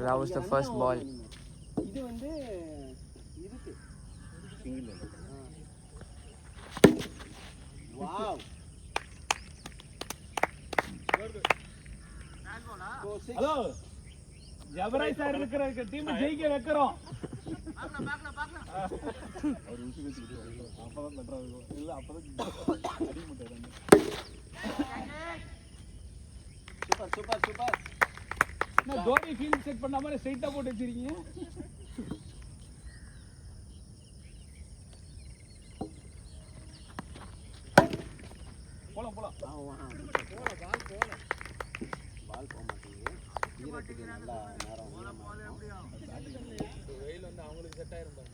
That was the first ball. இது வந்து இருக்கு சிங்கிள். வாவ். ஹலோ ஜபராய் சார் இருக்கிற டீம் ஜெயிக்க வைக்கிறோம். அவர் உச்சி வச்சுக்கிட்டு அப்பதான் பெட்டரா இருக்கும். இல்ல அப்பதான் அடி முட்டாங்க. Super super super. நான் தோனி ஃபீல்ட் செட் பண்ண மாதிரி ஸ்ட்ரைட்டா போட்டு வச்சிருக்கீங்க. போலாம் போலாம். பால் போக மாட்டேங்குது. ஈரத்துக்கு நல்லா நேரம் வெயில் வந்து அவங்களுக்கு செட் ஆயிருந்தாங்க.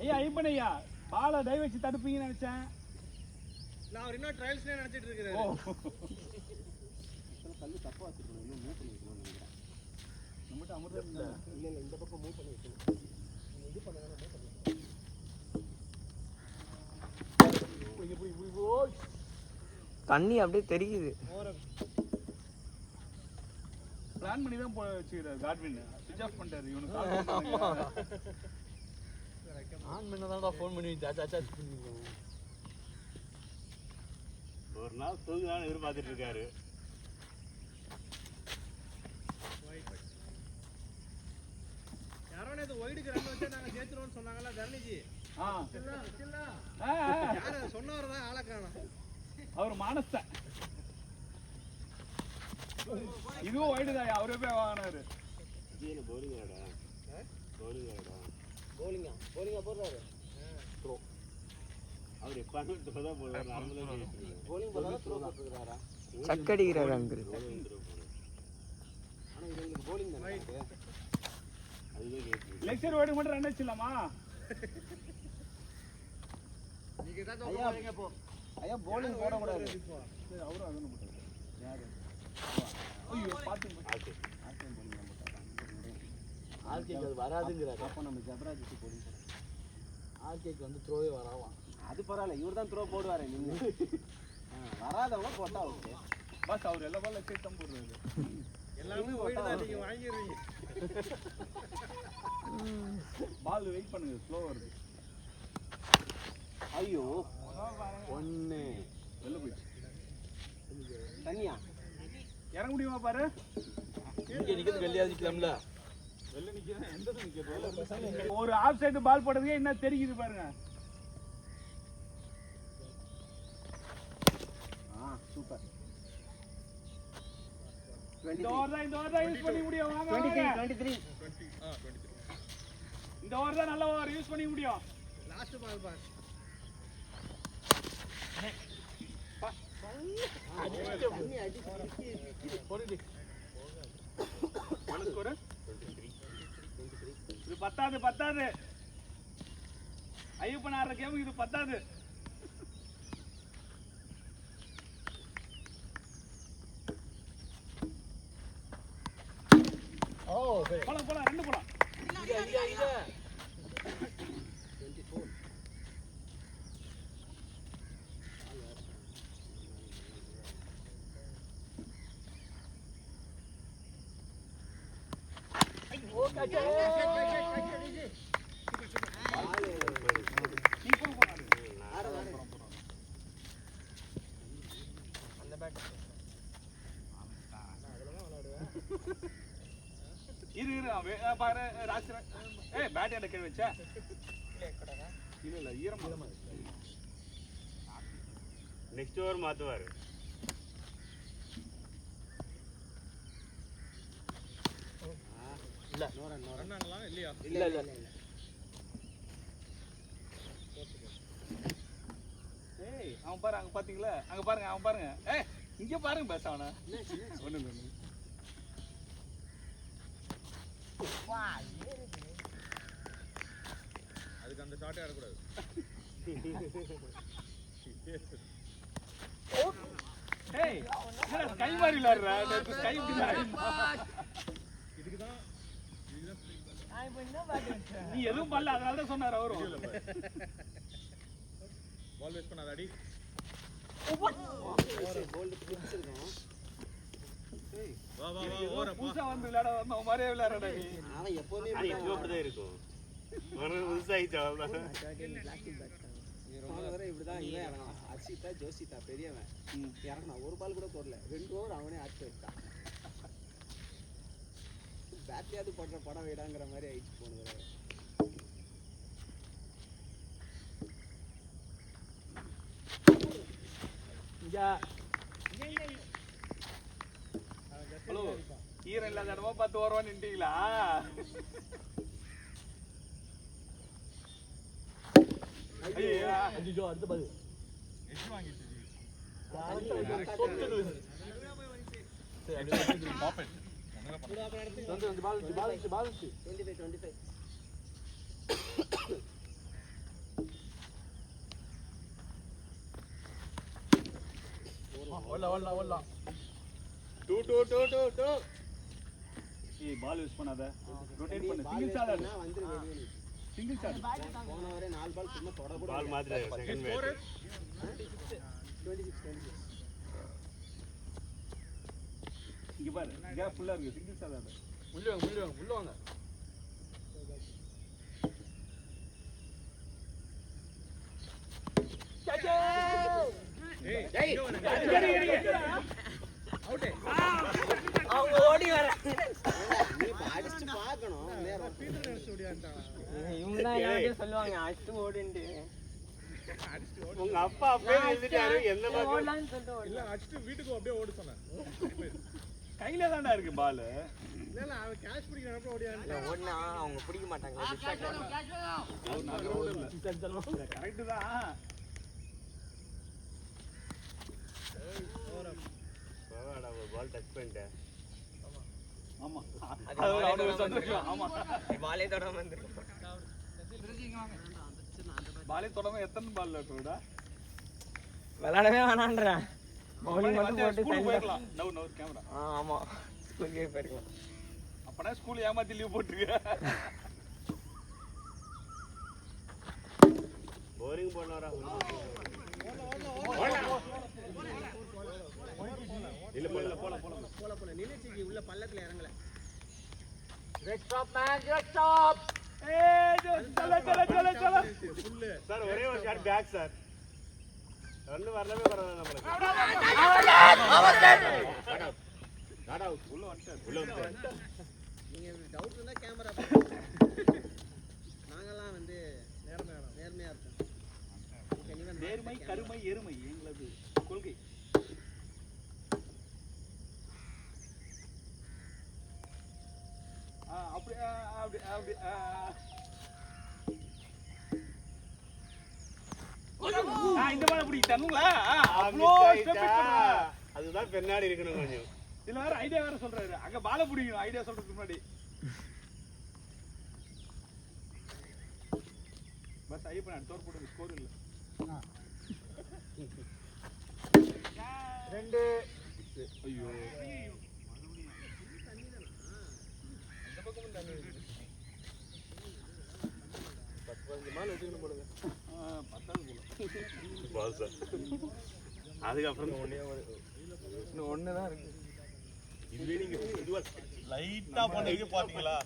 ஐயா ஐப்பன் ஐயா பாலை டை வச்சு தடுப்பீங்கன்னு நினைச்சேன். நான் அவர் இன்னும் ட்ரையல்ஸ்ல நினைச்சிட்டு இருக்கிறேன். கல்லு தப்பா வச்சிருக்கணும். இன்னும் மூவ் பண்ணி வைக்கணும்னு நினைக்கிறேன். நம்மகிட்ட அமிர்தம் இல்ல. இல்ல இந்த பக்கம் மூவ் பண்ணி வைக்கணும். இது பண்ணுங்க தண்ணி அப்படியே தெரியுது. பிளான் பண்ணி தான் வச்சுக்கிறாரு காட்வின். ஸ்விட்ச் ஆஃப் பண்ணிட்டாரு இவனுக்கு. ஆன் பண்ணதாடா ஃபோன் பண்ணி சார்ஜ் பண்ணிருக்கோம். ஒரு நாள் தூங்குதான்னு எதிர்பார்த்துட்டு இருக்காரு. யாரோ நேத்து ஒயிடுக்கு ரன் வச்சா நாங்க ஜெயிச்சிரோம்னு சொன்னாங்கல தர்ணிஜி. யார சொன்னவர் தான் ஆள காணோம். அவர் மானஸ்த. இதுவும் ஒயிடு தான். அவரே போய் வாங்கினாரு. இது பவுலிங் ஆடா. பவுலிங் ஆடா. போலிங்கா போறாரு. த்ரோ. அவர் எப்பவுமே த்ரோ தான் போடுறாரு. நார்மலா போலிங் போடுறாரா த்ரோ போடுறாரா? சக்கடிக்கிறாரு அங்கிள். ஆனா இது உங்களுக்கு போலிங் தான் இருக்கு. அதுவே கேக்குது. லெக்சர் ஒயிடு மட்டும் ரன் அடிச்சலாமா? நீங்க தான் தோக்குறீங்க போ. ஐயா போலிங் போட கூடாது. சரி அவரும் அதன போட்டாரு. யாரு? ஐயோ பாத்து ஆச்சு. ஆட்டம் போலிங் போட்டாங்க. ஆர்கேக்கு அது வராதுங்கறாரு. அப்ப நம்ம ஜபராஜிக்கு போலிங் போறோம். ஆர்கேக்கு வந்து த்ரோவே வராவாம். அது பரவாயில்ல. இவர் தான் த்ரோ போடுவாரு நின்னு. வராதவங்க போட்டா ஓகே. பஸ் அவர் எல்லா பால்ல சேட் தான் போடுறாரு. எல்லாமே ஒயிட் தான் நீங்க வாங்கிடுவீங்க. பால் வெயிட் பண்ணுங்க ஸ்லோ வருது. ஐயோ 1 வெல்ல போயிடுச்சு. தண்ணியா இறங்க முடியுமா பாரு. இங்க நிக்கிறது வெளிய நிக்கலாம்ல. வெல்ல நிக்கிறேன். எந்தது நிக்கிறது? ஒரு ஆஃப் சைடு பால் போடுறதுக்கு என்ன தெரியுது பாருங்க. சூப்பர். இந்த ஓவர் தான் யூஸ் பண்ணி முடியும். வாங்க 23 இந்த ஓவர் தான் நல்ல ஓவர் யூஸ் பண்ணி முடியும். Last ball pass. போடுடி. என்ன ஸ்கோர்? 23. இது பத்தாது. ஐயப்பன் ஆடுற கேம் இது பத்தாது. போலாம் 2 போலாம். இங்க 24 இரு பாரு ராஜ்ரா. ஏய் பேட் எட கீழ வெச்சா. இல்ல ஈரமா இருக்கு. நெக்ஸ்ட் ஓவர் மாத்துவாரு. இல்ல ரன்னாங்களா இல்லையா? இல்ல ஏய் அவன் பாரு அங்க பாத்தீங்களா? அங்க பாருங்க அவன் பாருங்க. ஏய் இங்க பாருங்க பஸ் அவன. ஒண்ணு அதுக்கு அந்த ஷாட் ஆட கூடாது. ஏய் என்ன ஸ்கை மாதிரி விளையாடுற? ஸ்கை இப்படி நீ எதுவும் பண்ணல, அதனால தான் சொன்னார் அவரும். பால் வேஸ்ட் பண்ணாத அடி. வா வா வா ஓரப்பா. புதுசா வந்து விளையாட வந்த மாதிரியே விளையாடுறா நீ. அவன் எப்பவுமே அது எப்பவும் அப்படிதான் இருக்கும். மறுநாள் புதுசாயிடுச்சு அவ்வளவுதான். போன வரை இப்படிதான் இவன் இறங்கினான். அர்ஷிதா ஜோசிதா பெரியவன் இறங்கினான். ஒரு பால் கூட போடல, 2 ஓவர் அவனே அடிச்சு வச்சான். பேட்லியாவது போடுற படம் விடாங்கிற மாதிரி ஆயிடுச்சு போன தடவை. ஹலோ, ஈரம் இல்லாத இடமா 10 ஓவரா நின்ட்டீங்களா? ஐயோ அடுத்த பால் Stop it. 25. ஓடலாம். 2. ஏய், பால் யூஸ் பண்ணாத. ரொட்டேட் பண்ணு. சிங்கிள் ஷாட் ஆடு. வந்துரு வெளியே. Single shot. போன வரை 4 பால் சும்மா தொட கூட பால் மாத்திர செகண்ட் மேட்ச். 26. இங்க பாரு, கேப் ஃபுல்லா இருக்கு. சிங்கிள் ஷாட் ஆடு. உள்ள வாங்க. ஏய் அவுட். அவங்க ஓடி வர நீ அடிச்சு பார்க்கணும் நேரம். பீட்டர் நெர்ஸ் ஓடியாண்டாங்க. இவங்க தான் யாரையும் சொல்லுவாங்க அடிச்சு ஓடிண்டு. உங்க அப்பா அப்படியே எழுதிட்டாரு. எந்த மாதிரி ஓடலாம்னு சொல்லிட்டு இல்ல அடிச்சிட்டு வீட்டுக்கு அப்படியே ஓட சொன்னேன். கையில தான்டா இருக்கு பால். இல்ல அவன் கேட்ச் பிடிக்கிறப்ப ஓடியாண்டான். ஓடினா அவங்க பிடிக்க மாட்டாங்க. கரெக்ட் தான். பரவாடா, ஒரு பால் டச் பண்ணிட்டேன். ஆமா, அது அவனுக்கு சந்தோஷம். ஆமா, பாலே தொடாம இருந்திருக்கும். பாலே தொடாம எத்தனை பால் விட்டுடா? விளையாடவே வேணான்றேன். பவுலிங் மட்டும் போட்டு ஸ்கூலுக்கு போயிடலாம். நவர் கேமரா. ஆமா, ஸ்கூலுக்கே போயிருக்கலாம். அப்பனா ஸ்கூல் ஏமாத்தி லீவ் போட்டுருக்க. போரிங் போனவரா இல்ல போல நினைச்சு உள்ள பள்ளத்துல இறங்கல. ஏய், சல. சார் ஒரே ஒரு ஷாட் பேக் சார். ரன் வரலவே வரல நமக்கு. Not out. உள்ள வந்துட்டார். நீங்க டவுட் இருந்தா கேமரா நாங்கெல்லாம் வந்து நேர்மையா இருப்போம். நேர்மை, கருமை, எருமை எங்களது கொள்கை. இந்த மாதிரி அப்படி தண்ணுங்களா? அதுதான் பின்னாடி இருக்கணும் கொஞ்சம். இதுல வேற ஐடியா வேற சொல்றாரு. அங்க பால பிடிக்கணும் ஐடியா சொல்றதுக்கு முன்னாடி. பஸ் ஐயப்ப நான் தோர் போடுங்க, ஸ்கோர் இல்ல. 2. ஐயோ, பால் சார். அதுக்கப்புறம் இன்னும் ஒண்ணுதான் இருக்கு. இதுவே நீங்க இதுவா லைட்டா பண்ணி பாத்தீங்களா?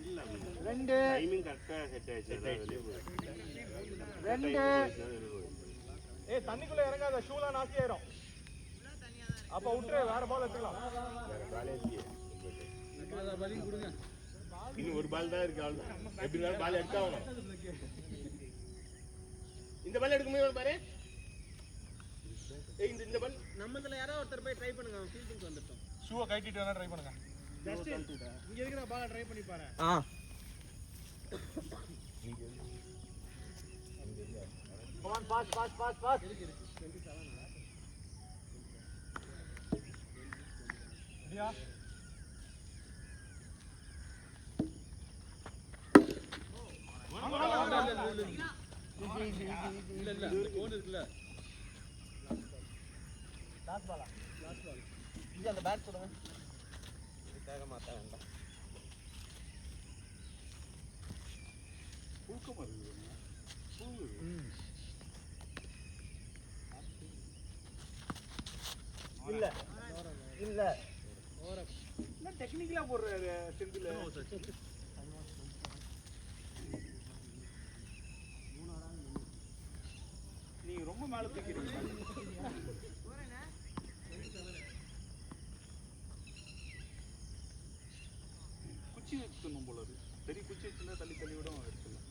இல்ல 2. டைமிங் கரெக்டா செட் ஆயிடுச்சு. வெளிய போய் 2. ஏய் தண்ணிக்குள்ள இறங்காத, ஷூலாம் நாஸ்தி ஆயிரும். அப்ப விட்டுரு, வேற பால் எடுத்துக்கலாம். இன்னும் ஒரு பால் தான் இருக்கு. அவ்வளவுதான். எப்படி வேற பால் எடுத்தா ஆகணும். இந்த பால் எடுக்கும்போது பாரு. ஏய் இந்த பால் நம்மதுல யாரோ ஒருத்தர் போய் ட்ரை பண்ணுங்க. ஃபீல்டிங் வந்துட்டோம். ஷூவை கட்டிட்டு வேணா ட்ரை பண்ணுங்க. இங்க இருக்கிற பால் ட்ரை பண்ணி பாரு. Come on, pass. சரியா? இல்ல கோல் இருக்குல்ல. Last ball. இங்க அந்த பேட் சொல்லுங்க. இதுக்காக மாத்த வேண்டாம். தூக்கமா இருக்குது இல்ல இல்ல என்ன டெக்னிக்கலா போடுறாரு செந்தில். நீங்க ரொம்ப மேல தூக்கிறீங்க. குச்சி வச்சுக்கணும் போல இருக்கு. பெரிய குச்சி வச்சுருந்தா தள்ளி தள்ளி விட எடுத்துக்கலாம்.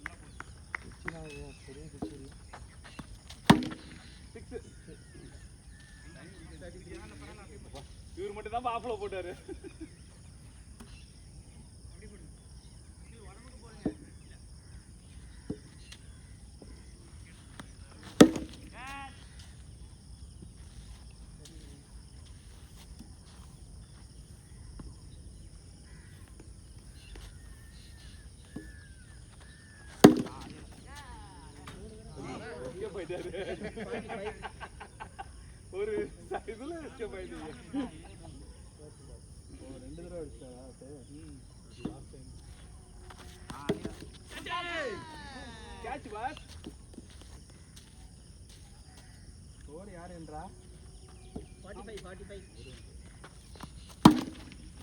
இவர் மட்டும் தான் ஆஃப்ல போட்டாரு. ஒரு இதுல எஸ்கேப் ஆயிட்டீங்க. 2 தடவை அடிச்சா கேட்ச் பாஸ். ஸ்கோர் யார் என்றா 45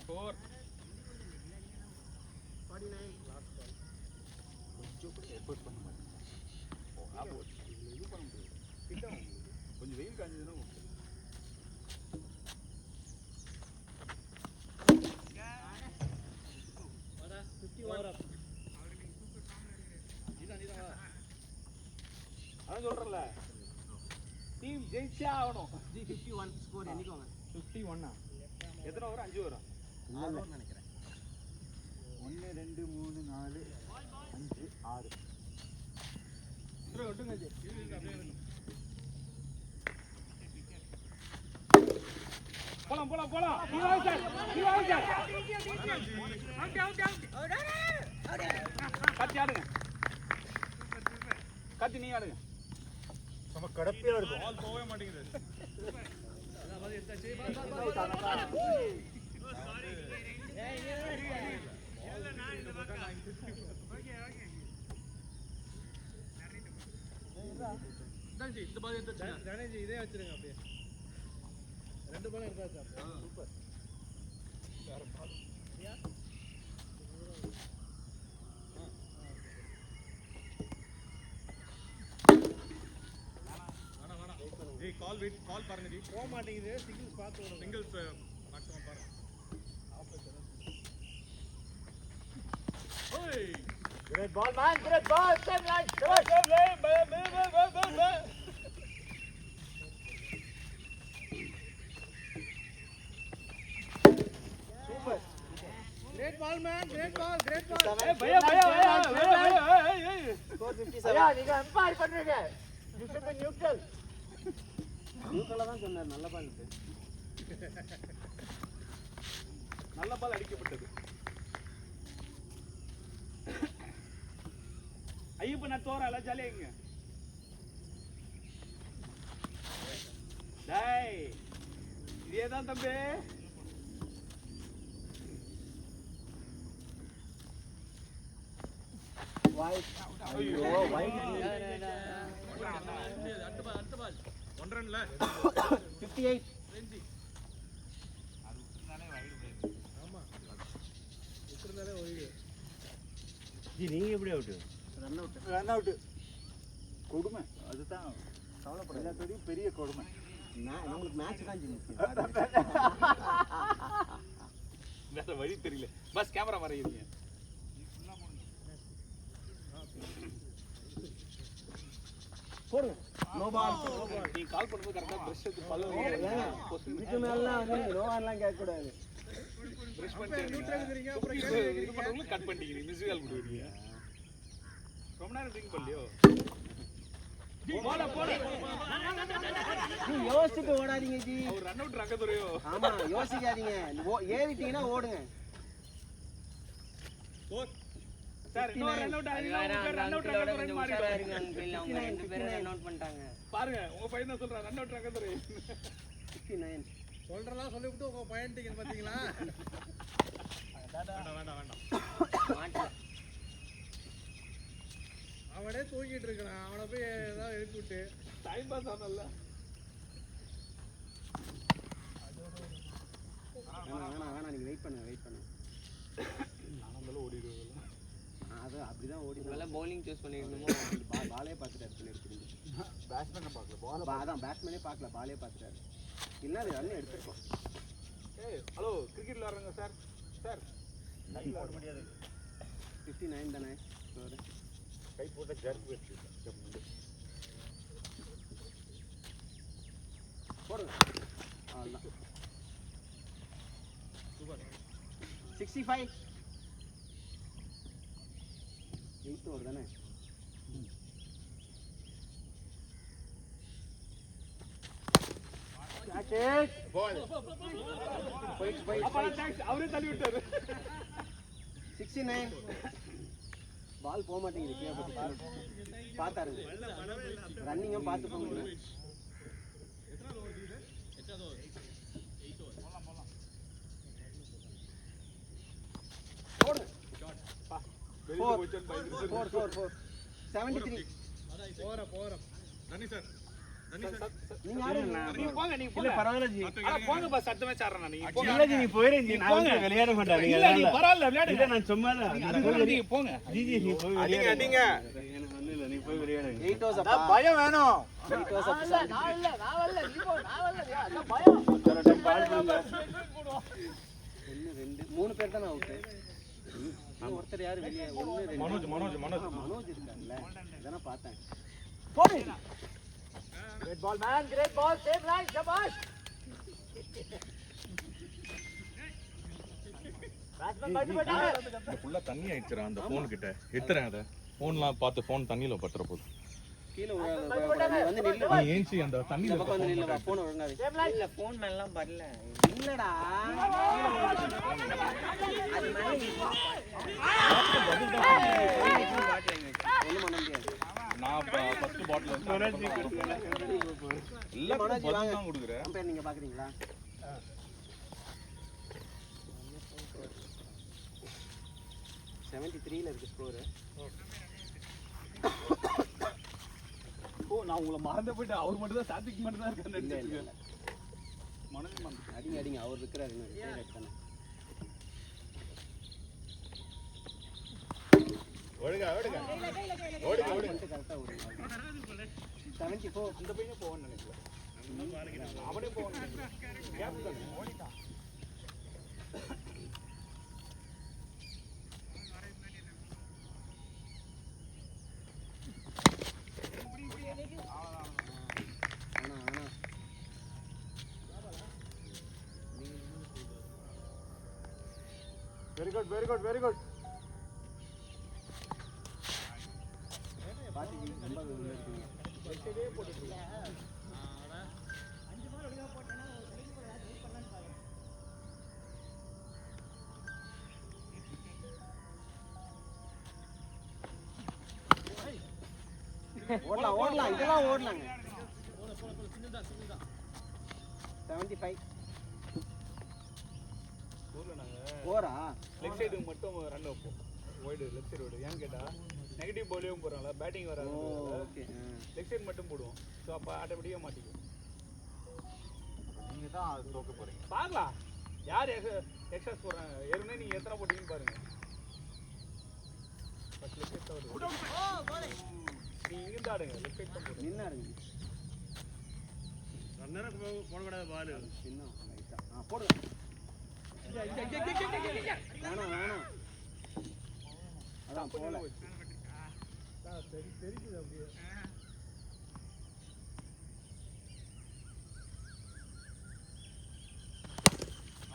4 49 லாஸ்ட் பால். கொஞ்சம் கூட எஃபோர்ட் பண்ண மாட்டேன். இது பண்ண முடியாது. கிட்ட கொஞ்சம் வெயில் காஞ்சதுன்னா ஓகே. அதான் சொல்றேன்ல, டீம் ஜெயிச்சே ஆகணும். 51 ஸ்கோர் எண்ணிக்கோங்க. 51 எத்தனை வரும்? 5 வரும். நினைக்கிறேன். 1 2 3 4 5 6 ஒட்டுங்க போலாம் போலாம் போலாம். நீ வாங்க சார், நீ வாங்க சார். கத்தி ஆடுங்க, கத்தி நீ ஆடுங்க. நம்ம கடப்பியா இருக்கும். பால் போவே மாட்டேங்குது. இந்த பால் எடுத்து கணேஜ் இதே வச்சிருங்க. அப்படியே 2 பால் எடுத்தாச்சு. சூப்பர். வேற பால் கால் வெயிட் கால் பாருங்க ஜி. போக மாட்டேங்குது. சிங்கிள்ஸ் பார்த்து வரும். சிங்கிள்ஸ் மேக்ஸிமம் பாருங்க. ஓய் Great ball man, great ball, same line. Super. Great ball man, great ball, great ball. ஏய் பையா பையா பையா. ஏய் Score 57. ஐயா நீங்க எம்பையர் பண்றீங்க. You should be neutral. நியூட்ரலா தான் சொன்னார். நல்ல பால். நல்ல பால் அடிக்கப்பட்டது. ஐயப்ப நான் தோறல ஜாலிங்க. டேய் இதேதான் தம்பி. White. ஐயோ White. அடுத்த பால் 1 ரன்ல 58. ஆமா. விட்டுறதாலே ஓடிடு. ஜி நீங்க எப்படி அவுட்? Run out. கொடுமை. அதுதான் கவலைப்படாத. எல்லாத்தோடையும் பெரிய கொடுமை. நம்மளுக்கு மேட்ச் தான் ஜெயிச்சு. வேற வழி தெரியல. பஸ் கேமரா மறையுங்க. போடுங்க. No ball. நீ கால் பண்ணும்போது கரெக்ட்டா பிரஷ் எடுத்து பல்ல இதுக்கு மேலலாம் வந்து நோ பால்லாம் கேட்க கூடாது. பிரஷ் பண்ணிட்டு இது பண்ணும்போது கட் பண்ணிட்டீங்க. மிஸ் கால் கொடுவீங்க. ரொம்ப நேரம் ட்ரிங்க் பண்ணலையோ? போடா போடா. நீ யோசிச்சுட்டு ஓடாதீங்க ஜி. அவர் ரன் அவுட் ரங்கதுரையோ? ஆமா யோசிக்காதீங்க. ஏறிட்டீங்கன்னா ஓடுங்க. சார் இன்னொரு ரன் அவுட் ஆயிடுங்க. ரன் அவுட் ரங்கதுரை மாறிடுங்க. அவங்க 2 பேரும் ரன் அவுட் பண்ணிட்டாங்க. பாருங்க உங்க பையன் தான் சொல்றான் ரன் அவுட் ரங்கதுரை. 59. சொல்றலாம் சொல்லிவிட்டு உங்க பாயிண்டிங்க பாத்தீங்களா? வேண்டாம் வேண்டாம் வேண்டாம். மாட்டல. அவனே தூங்கிட்டு இருக்கான். அவனை போய் ஏதாவது எழுப்பி விட்டு டைம் பாஸ் ஆனல்ல. வேணாம் நீங்க வெயிட் பண்ணுங்க. நானும் ஓடிடுவேன். அது அப்படிதான் ஓடி நல்லா பவுலிங் சூஸ் பண்ணிருக்கணுமோ. பாலே பார்த்துட்டாரு எடுத்துக்கிட்டு. பேட்ஸ்மேனை பார்க்கல, அதான் பேட்ஸ்மேனே பார்க்கல, பாலே பார்த்துட்டாரு. இல்லை அது ரன் எடுத்துருக்கோம். ஏய் ஹலோ கிரிக்கெட் விளையாடுறங்க சார். போட முடியாது. 59 தானே கை போட்ட ஜர்க் வெச்சு போடுங்க. அவ்வளோதான். 65 8 ஓவர் தானே. அவரே தள்ளி விட்டாரு. 69 பால் போக மாட்டேங்குது. பார்த்தாருங்க, ரன்னிங்கும் பார்த்து போங்க. போடுங்க. 4 73. போகிறேன். தனி சார் நீங்க ஆடுங்க. நீங்க போங்க. இல்ல பரவாயில்ல ஜி. போங்க பா, சத்தமே சாறறேன் நீங்க போங்க. இல்ல ஜி, நீ போயிரேன் ஜி. நான் வந்து விளையாட மாட்டேன். இல்ல நீ பரவாயில்ல விளையாடுங்க. இல்ல நான் சும்மா தான். நீங்க போங்க. ஜி நீ போய் விளையாடு. அடிங்க. எனக்கு ஒண்ணு இல்ல, நீ போய் விளையாடு. 8 overs அப்பா. பயம் வேணும். 8 overs அப்பா. நான் வரல நீ போ. நான் வரல. அதான் பயம். ஒரு டைம் பால் போடுங்க. 1 2 3 பேர் தான அவுட். ஒருத்தர் யாரு வெளிய? 1 2 மனோஜ் இருக்காங்கல்ல, இதான பார்த்தேன். போடு. Great ball man, great ball. Save line, shabash. Batsman பட்டு பட்டு. ஃபுல்லா தண்ணி ஆயிடுச்சுடா அந்த ஃபோன் கிட்ட. எடுத்துறேன் அத. ஃபோன்லாம் பார்த்து ஃபோன் தண்ணில பட்டற போகுது. கீழ வந்து நில்லு. நீ ஏஞ்சி அந்த தண்ணில பக்கம் வந்து நில்லு. போன் ஒழுங்கா வை. இல்ல phone மேலலாம் வரல. இல்லடா. அது மேல ஒண்ணு பண்ண முடியாது. நான் ஃபர்ஸ்ட் பாட்டில் வந்து இல்ல மனோஜ் பதில் வாங்க. தான் கொடுக்குறேன். அம்பையர் நீங்க பாக்குறீங்களா? 73ல இருக்கு ஸ்கோர். நான் உங்களை மறந்து போயிட்டு அவர் மட்டும் தான் சாத்திக் மட்டும் தான் இருக்காரு. இல்ல மனது அடிங்க அவர் இருக்கிறாரு. தானே ஓடுங்க கரெக்டா ஓடுங்க. 74 அந்த பையன் போவான்னு நினைக்கல. அவனே போவான்னு நினைக்கிறேன். கேப் தானே ஓடிட்டான். Very good. பாத்தி ரொம்ப உள்ள இருக்கீங்க. வெச்சதே போட்டுட்டீங்க. ஓடலாம் இதெல்லாம் ஓடலாங்க. 75 ஊர்ல நாங்க போறா லெஃப்ட் சைடுக்கு மட்டும் ரன் வைப்போம். Wide left side wide. ஏன்னு கேட்டா நெகட்டிவ் பவுலியும் போறாங்களா, பேட்டிங் வராது. ஓகே லெஃப்ட் சைடு மட்டும் போடுவோம். ஸோ அப்போ ஆட்டோமேட்டிக்காக மாட்டிக்கும். நீங்க தான் அது தோக்க போறீங்க. பார்க்கலாம் யார் எக்ஸஸ் போடுறாங்க. ஏற்கனவே நீங்கள் எத்தனை போட்டீங்கன்னு பாருங்க. ஃபர்ஸ்ட் லெஃப்ட் சைட் தவிர நீங்கள் இங்கிருந்து ஆடுங்க. லெஃப்ட் சைட் தான் போடுங்க. நின்னா இருங்க. அண்ணனுக்கு போடக்கூடாது பால். சின்ன லைட்டா போடுங்க. வேணாம் அதான் போல. தெரிக்குது அப்படியே.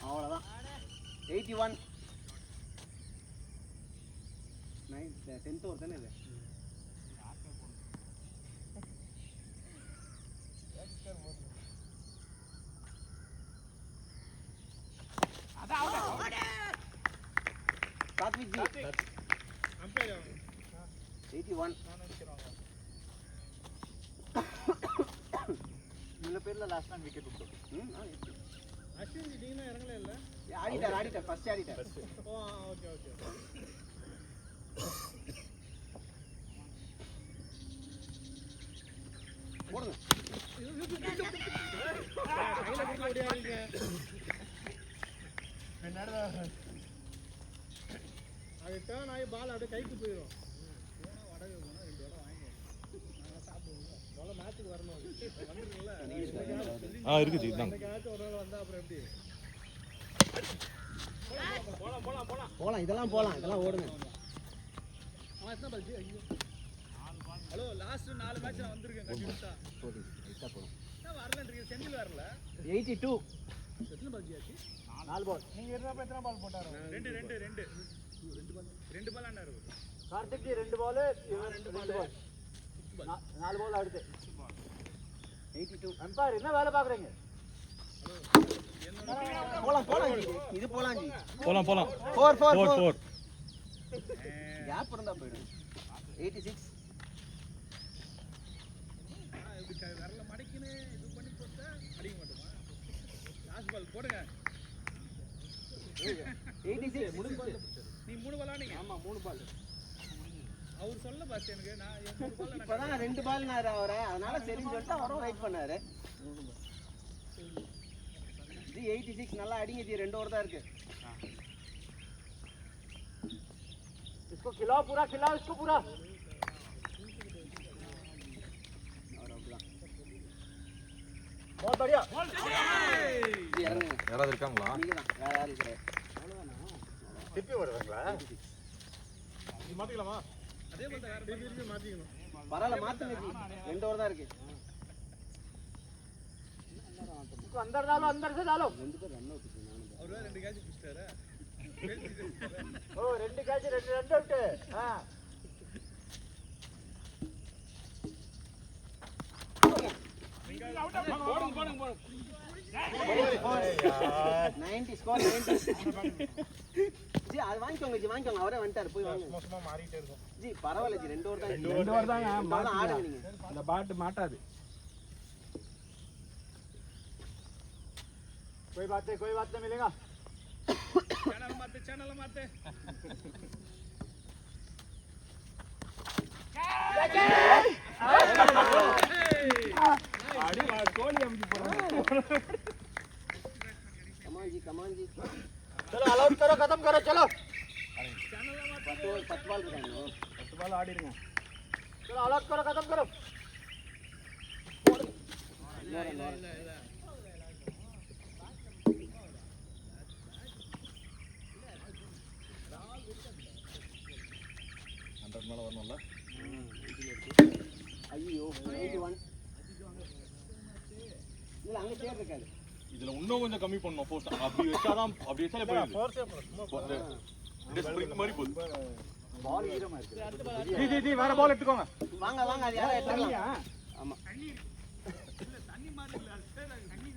அவ்வளோதான். 81 10th ஓவர் தானே இது. சாத்விக் ஜி அம்பையர் 81 இவ்வளோ பேரில் லாஸ்ட் டைம் விக்கெட் விட்டோம். அஸ்வின் ஜி நீங்க இறங்கல இல்ல? ஆடிட்டார் ஃபர்ஸ்ட் ஆடிட்டார். ஓ ஓகே ஓடியாருங்க. அது டேர்ன் ஆகி பால் அப்படியே கைக்கு போயிடும். போனா வடகு போனா 2 வடை வாங்கி நாங்கள் சாப்பிடுவோம். போல மேட்சுக்கு வரணும். வந்துருக்குல்ல இருக்கு ஜி தான் என்னைக்காச்சும் ஒரு நாள் வந்தா அப்புறம் எப்படி? போலாம் இதெல்லாம் போலாம் இதெல்லாம் ஓடுங்க. அவன் எத்தனை பால்? ஐயோ ஹலோ லாஸ்ட் 4 மேட்ச் நான் வந்திருக்கேன் கண்டிப்பா. போடு ரைட்டா போலாம். நான் வரலன்றீங்க. செந்தில் வரல. 82 எத்தனை பால் ஜியாச்சு? 4 பால். நீங்க இருந்தப்ப எத்தனை பால் போட்டாரு? 2 பால் ஆனாரு. கார்த்திக் ஜி 2 பால், இவன் 2 பால். 4 பால் அடுத்து. 82 அம்பையர் என்ன வேலை பாக்குறீங்க? போலாம் ஜி. இது போலாம் ஜி. போலாம் 4 கேப் இருந்தா போயிடும். 86 இப்படி வரல மடக்கினே இது பண்ணி போட்டா அடிக்க மாட்டோமா? லாஸ்ட் பால் போடுங்க. 86 முடிஞ்சு. நீ 3 பால் ஆனீங்க. ஆமா 3 பால். அவர் சொல்ல பாஸ் எனக்கு நான் 3 பால் இப்பதான் 2 பால் நாரு அவரை அதனால சரின்னு சொல்லிட்டு அவரும் ரைட் பண்ணாரு. ஜி 86 நல்லா அடிங்க ஜி. 2 ஓவர் தான் இருக்கு. इसको खिलाओ, पूरा खिलाओ इसको पूरा. बहुत बढ़िया. ஜி இறங்குங்க. யாராவது இருக்காங்களா? நீங்க தான் வேற யாரும் கிடையாது. திருப்பி வருவாங்களா? மாத்திக்கலாமா? அதே பால் தான் வேற திருப்பி மாத்திக்கணும். பரவாயில்ல மாத்துங்க ஜி. 2 ஓவர் தான் இருக்கு. इसको अंदर डालो, अंदर से डालो. 2 பேர் ரன் அவுட் நானும். அவர் வேற 2 கேட்ச் பிடிச்சாரு. ஓ 2 கேட்ச் 2 ரன் அவுட். போடுங்க 90 ஸ்கோர் 90. ஜி அது வாங்கிக்கோங்க அவரே வந்துட்டாரு போய் வாங்க. மோசமா மாறிட்டே இருக்கும். ஜி பரவாயில்ல ஜி 2 ஓவர் தான். 2 ஓவர் தாங்க. ஆடுங்க நீங்க. அந்த பாட் மாட்டாது. कोई बात नहीं मिलेगा. சேனல் மாத்து. அடி கோலி அமுக்கி போறாங்க. कमान जी चलो अलाउट करो, खत्म करो. चलो 10 பால் இருக்காங்க. 10 பால் ஆடிடுங்க. चलो अलाउट करो, खत्म करो. மேல வரணும்ல. ஐயோ 81 இல்ல அங்க சேர் இருக்காது. இதுல இன்னும் கொஞ்சம் கம்மி பண்ணனும் ஃபோர்ஸ். அப்படி வச்சாலே போயிடும். ஃபோர்ஸ் ஸ்ப்ரிங் மாதிரி போகுது. பால் ஈரமா இருக்கு. ஜி வேற பால் எடுத்துக்கோங்க. வாங்க அது யாரா எடுத்துக்கலாம். ஆமா தண்ணி மாதிரி இல்ல. தண்ணி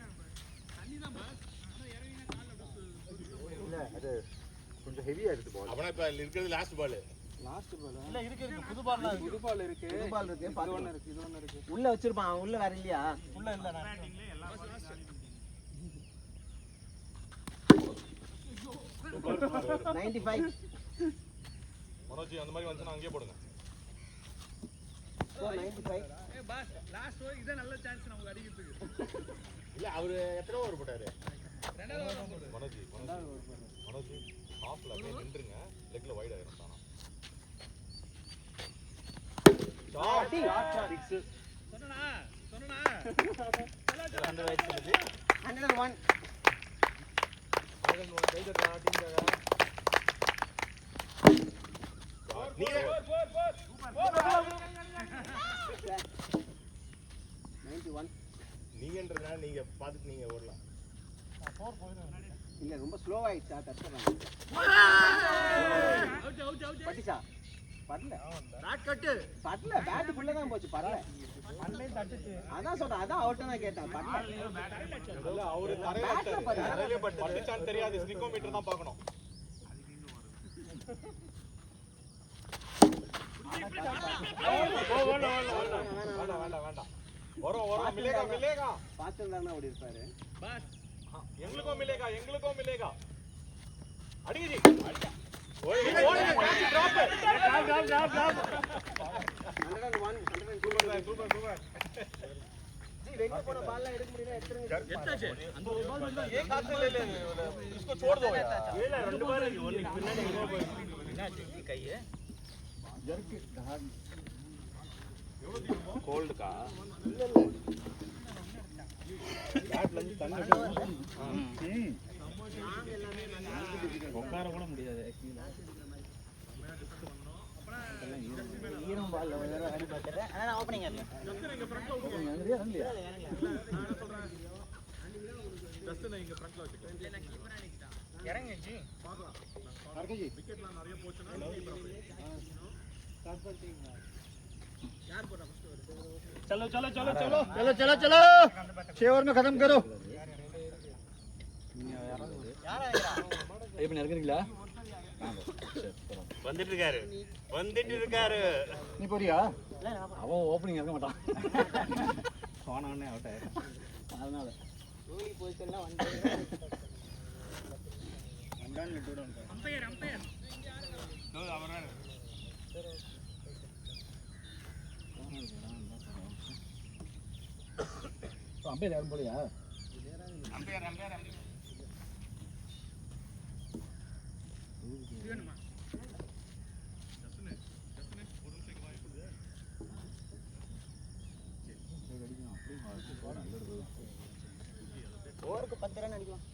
தான் பாஸ். ஆனா இறங்கினா கால்ல இல்ல அது கொஞ்சம் ஹெவியா இருக்கு பால். அவனா இப்ப இருக்கிறது லாஸ்ட் பால். லாஸ்ட் பால் இல்ல இருக்கு புது பால் இருக்கு. புது பால் இருக்கு. இது ஒண்ணு இருக்கு. உள்ள வச்சிருப்பான். உள்ள வேற இல்லையா? உள்ள இல்ல. நான் 95 மனோஜ் அந்த மாதிரி வந்துனா அங்கேயே போடுங்க. 95 ஏ பாஸ் லாஸ்ட் ஓவர் இத நல்ல சான்ஸ் நமக்கு அடிக்கிறதுக்கு. இல்ல அவரு எத்தனை ஓவர் போட்டாரு? ரெண்டாவது ஓவர் போடு. மனோஜ் ஆஃப்ல அப்படியே நின்றுங்க. லெக்ல வைட் ஆயிரும் தானா. சொன்னனா 101 91 நீங்கன்றதுனால நீங்க பாத்துட்டு நீங்க ஓடலாம். இல்ல ரொம்ப ஸ்லோவாயிடுச்சா தட்டுறாங்க. அவுட் பட்டிச்சா படல பேட் கட்டு. படல பேட் குள்ள தான் போச்சு. படல அன்னையும் தட்டுச்சு. அதான் சொல்றேன். அதான் அவுட் நான் கேட்டேன். படல இல்ல அவரு தரையில பட்டுச்சான்னு தெரியாது. ஸ்டிக்கோமீட்டர் தான் பார்க்கணும். வேண்டாம் வரும் மிலேகா பாத்துதானே ஓடி இருப்பாரு. பாஸ் எங்களுக்கும் மிலேகா அடிங்க ஜி. ஓடுங்க. 101 சூப்பர் எட்டாச்சு அந்த ஒரு பால் வந்தா ये खाते ले ले इसको छोड़ दो यार இல்ல ரெண்டு பால் இருக்கு ஒன்னு பின்னாடி எங்க போயிடுச்சு என்னாச்சு கையை ஜர்க்கு டாட் கோல்ட் का பேட்ல இருந்து தண்ணி உட்கார கூட முடியாது ஈரம் பால்ல வேற அடி பார்த்தேன் ஆனா நான் ஓபனிங் ஆகல இங்க ஃப்ரண்ட்ல இறங்கலையா ஜஸ்ட் இங்க ஃப்ரண்ட்ல வச்சுக்கோ இல்ல நான் கீப்பரா நிக்கிட்டேன் இறங்குச்சு பார்க்கலாம் அர்கஜி விக்கெட்லாம் நிறைய போச்சுனா ஸ்டார்ட் பண்ணிட்டீங்க यार बोला फर्स्ट चलो चलो चलो चलो चलो चलो चलो 6 ओवर में खत्म करो யாரா இருக்கா இப்போ நெருங்குறீங்களா வந்துட்டு இருக்காரு நீ போறியா அவன் ஓப்பனிங் இருக்க மாட்டான் போனவனே அவுட் ஆயிடும் அதனால கோலி பொசிஷன்ல வந்து அண்டான் விட்டுடு अंपायर दो அவரா அம்பையர் யாரும் போலியா अंपायर வேணுமா ஓவருக்கு 10 ரன் அடிக்கலாம்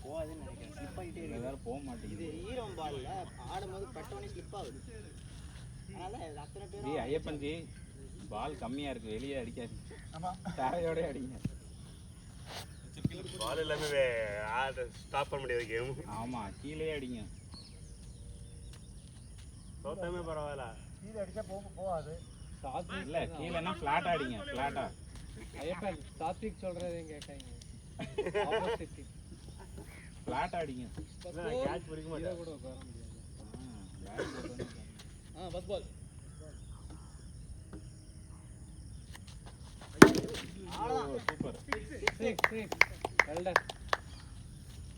போகாதுன்னு நினைக்கிறேன் ஸ்லிப் ஆகிட்டே இருக்கு போக மாட்டேங்குது இது ஈரம் பால்ல ஆடும்போது பட்டோனே ஸ்லிப் ஆகுது அதனால அத்தனை பேரும் ஐயப்பன் ஜி பால் கம்மியா இருக்கு வெளியே அடிக்காது ஆமா தரையோட அடிங்க பால் எல்லாமே ஸ்டாப் பண்ண முடியாது கேம் ஆமா கீழே அடிங்க தோத்தாமே பரவாயில்ல கீழே அடிச்சா போகாது இல்ல கீழேனா ஃபிளாட்டா அடிங்க ஃபிளாட்டா ஐயப்பன் சாத்விக் சொல்றதே கேட்காங்க ஆப்போசிட் ஃபிளாட்டா அடிங்க கேட்ச் பிடிக்க மாட்டேன் கூட உட்கார முடியாது first ball super 6 well done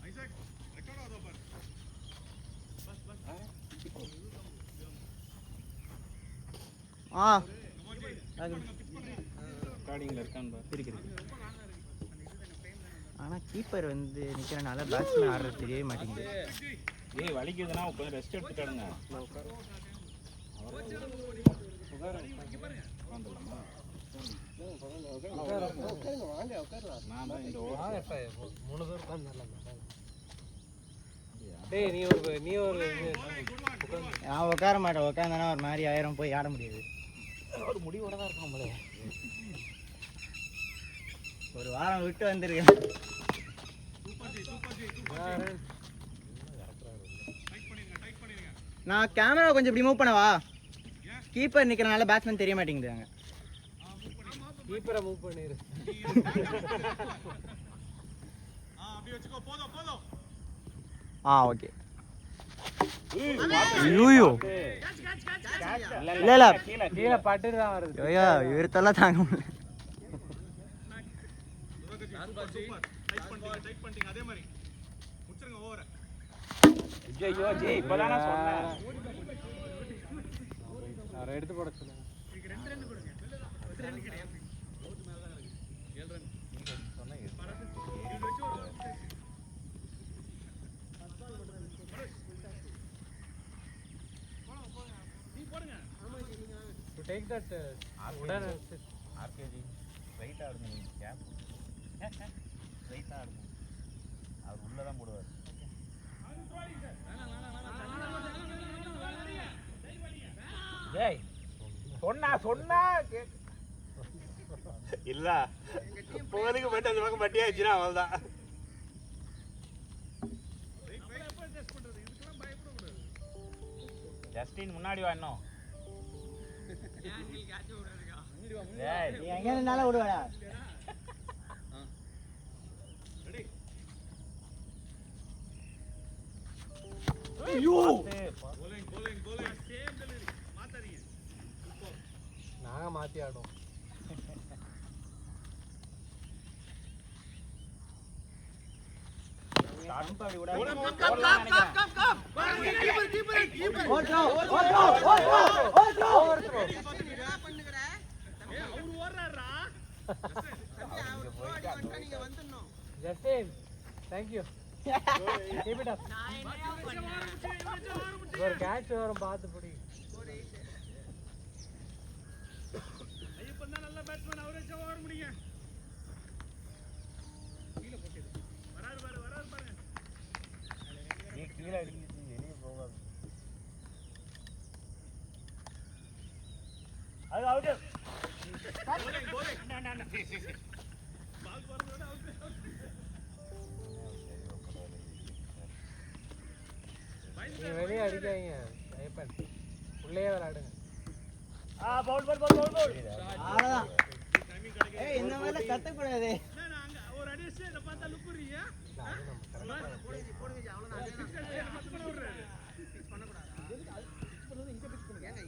Isaac record ஆகுதா பாரு ரெக்கார்டிங்ல இருக்கான்னு பாரு இருக்கு ஆனா கீப்பர் வந்து நிக்கிறனால பேட்ஸ்மேன் ஆடுறது தெரியவே மாட்டேங்குது ஏய் வலிக்குதுன்னா கொஞ்சம் ரெஸ்ட் எடுத்துட்டாடுங்க நான் தான் இந்த ஓவர் 3 பேர் உட்கார்ந்தால டேய் நீ ஒரு நான் உட்கார மாட்டேன் உட்காந்தானா ஒரு மாதிரி ஆயிரம் போய் ஆட முடியாது ஒரு முடிவோட தான் இருக்கான் போல ஒரு வாரம் விட்டு வந்திருக்கேன் நான் கேமரா கொஞ்சம் இப்படி மூவ் பண்ணவா கீப்பர் நிக்கிறனால பேட்ஸ்மேன் தெரிய மாட்டேங்குது அங்க கீப்பரை மூவ் பண்ணிரு அப்படியே வெச்சுக்கோ போதும் ஓகே ஐயோ இல்ல கீழே பட்டு தான் வருது ஐயா இவர்த்தெல்லாம் தாங்க முடியல டைட் பண்ணிட்டீங்க அதே மாதிரி முடிச்சிருங்க ஓவரை ஐயோ ஜி இப்பதானே சொன்னேன் நான் எடுத்து போட சொல்லுங்க இதுக்கு 2 ரன் கொடுங்க 2 ரன் கிடையாது அவுட் மேல தான் இருக்கு 7 ரன் இது வெச்சு நீ போடுங்க டு டேக் தட் உடன் ஆர்கேஜி ரைட் ஆடுங்க கேப் ரைட் ஆடுங்க அவர் உள்ள தான் போடுவார் ஏய் சொன்னா இல்ல போறதுக்கு போயிட்டு அந்த பக்கம் பட்டியாச்சுன்னா அவ்வளவுதான் ஜஸ்டின் முன்னாடி வா இன்னும் ஏய் நீ எங்க இருந்தாலும் விடுவாடா bowling சேம் டெலிவரி மாத்தாதீங்க நாங்க மாத்தி ஆடுவோம் ஸ்டார்ட் பண்ணி விடாதீங்க keeper Justin, thank you. Keep it up. ஒரு கேட்ச் வரும் பார்த்து பிடி. ஐயப்பன் தான் நல்ல பேட்ஸ்மேன், அவரே ஓவர் முடிங்க. கீழ போட்டு வராரு பாருங்க. நீ கீழே அடிக்கிட்டு வெளியே போகாது. அது அவுட். பால் போறதோட அவுட். நீ வெளியே அடிக்காதீங்க ஐயப்பன், உள்ளே விளையாடுங்க. பவுல். அவ்வளோதான். டைமிங் கிடைக்கும். ஏய் இந்த மாதிரி கத்தக்கூடாது. நான் அங்க ஒரு அடி வச்சு இத பார்த்தா லுக்குறீங்க. போடுங்க அவ்வளவுதான்.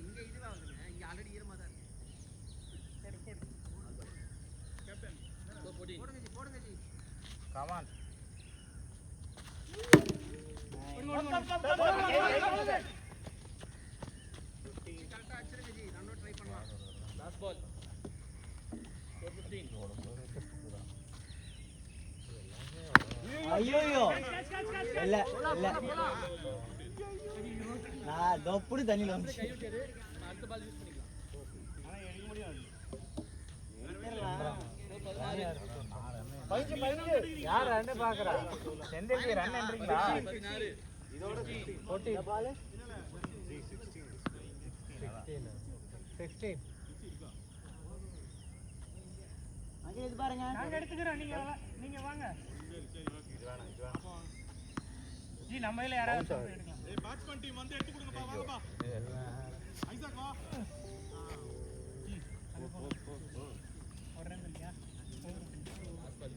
இங்க இதுவா வந்துங்க. இங்க ஆல்ரெடி ஈரமா தான் இருக்கு. சரி கேப்டன் போடுங்க ஜி. Come on. கரெக்ட்டா அடிச்சிருங்க ஜி. நானும் ட்ரை பண்ணலாம். Last ball 415. ஐயோ இல்ல நான் தொப்புடி தண்ணியில் வந்து அடுத்த பால் யூஸ் பண்ணிக்கலாம். யார் ரன் பாக்குறா? செந்தில் ரன் என்றீங்களா? 16 இதோட 14 பால் 16 அங்க இது பாருங்க. நாங்க எடுத்துக்கறோம், நீங்க வாங்க. இது வேணாம். ஜி நம்ம இல்ல யாராவது எடுக்கலாம். ஏய் பேட்ஸ்மேன் டீம் வந்து எடுத்து கொடுங்கப்பா, வாங்கப்பா. ஐசாக் வா. ஜி ஒரு ரன் இல்லையா?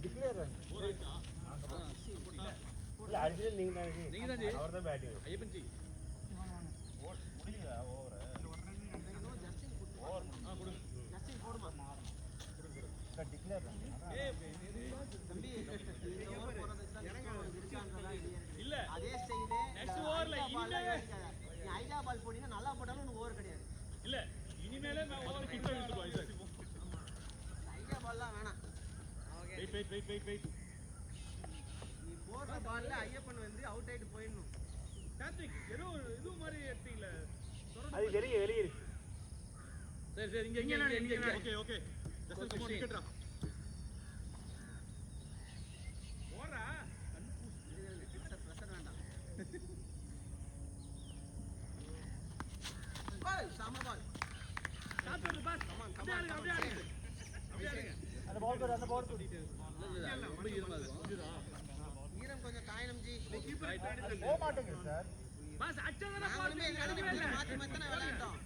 Declare run. இல்ல அடிச்சது நீங்க தான் ஜி. அவர்தான் பேட்டிங். ஐயப்பன் ஜி முடியல ஓவர். Declare run. இல்ல அதே ஸ்டைல் நெக்ஸ்ட் ஓவர்ல இனிமே நீ ஐடியா பால் போடினா நல்லா போட்டாலும் உனக்கு ஓவர் கிடையாது. இல்ல இனிமேலே நான் ஓவர் கிட்ட விட்டுடுவா. ஐசாக் ஐடியா பால்லாம் வேணாம். ஓகே வெயிட் நீ போடுற பால்ல ஐயப்பன் வந்து அவுட் ஆயிட்டு போயிடணும். கார்த்திக் ஏதோ இது மாதிரி எடுத்தீங்களே. அது வெளியே இருக்கு. சரி இங்க okay just come on wicket ரா. போறா பிரஷர் வேண்டாம். பால் சாம பால். காத்து பாஸ். அப்படியே ஆடுங்க. அந்த பால் போடு. ரொம்ப ஈரமா இருக்கு. ஈரம் கொஞ்சம் காயணும் ஜி. போக மாட்டேங்குது சார். பாஸ் அச்சதன பால் அடிக்கவே இல்ல. மாத்தி தான விளையாண்டோம்.